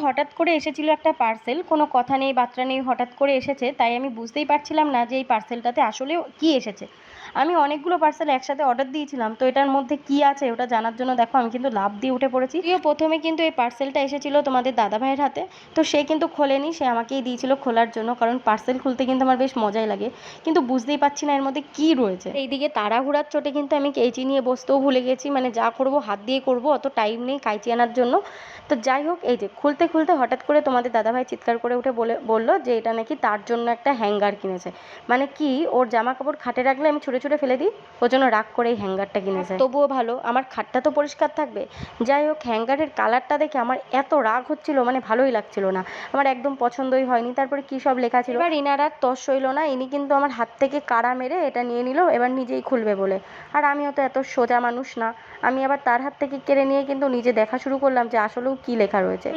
হঠাৎ করে এসেছিল একটা পার্সেল, কোনো কথা নেই বার্তা নেই, হঠাৎ করে এসেছে, তাই আমি বুঝতেই পারছিলাম না যে এই পার্সেলটাতে আসলে কী এসেছে। আমি অনেকগুলো পার্সেল একসাথে অর্ডার দিয়েছিলাম, তো এটার মধ্যে কী আছে ওটা জানার জন্য দেখো আমি কিন্তু লাফ দিয়ে উঠে পড়েছি। যদিও প্রথমে কিন্তু এই পার্সেলটা এসেছিল তোমাদের দাদাভাইয়ের হাতে, তো সে কিন্তু খোলেনি, সে আমাকেই দিয়েছিল খোলার জন্য, কারণ পার্সেল খুলতে কিন্তু আমার বেশ মজাই লাগে, কিন্তু বুঝতেই পারছি না এর মধ্যে কী রয়েছে। এইদিকে তাড়াহুড়ার চোটে কিন্তু আমি কেচি নিয়ে বসতেও ভুলে গেছি, মানে যা করব হাত দিয়ে করব, অত টাইম নেই কাঁচি আনার জন্য। তো যাই হোক, এই যে খুলতে খুলতে হঠাৎ করে তোমাদের দাদাভাই চিৎকার করে উঠে বলল যে এটা নাকি তার জন্য একটা হ্যাঙ্গার কিনেছে। মানে কি, ওর জামা কাপড় খাটে রাখলে আমি ছুঁড়ে ছুঁড়ে ফেলে দিই, ওর জন্য রাগ করে এই হ্যাঙ্গারটা কিনেছে। তবুও ভালো, আমার খাটটা তো পরিষ্কার থাকবে। যাই হোক, হ্যাঙ্গারের কালারটা দেখে আমার এত রাগ হচ্ছিল, মানে ভালোই লাগছিল না, আমার একদম পছন্দই হয়নি। তারপরে কী সব লেখা ছিল, এবার ইনার আর তস সইল না, ইনি কিন্তু আমার হাত থেকে কাড়া মেরে এটা নিয়ে নিল, এবার নিজেই খুলবে বলে। আর আমিও তো এত সোজা মানুষ না, আমি আবার তার হাত থেকে কেড়ে নিয়ে কিন্তু নিজে দেখা শুরু করলাম যে আসলেও কী লেখা রয়েছে।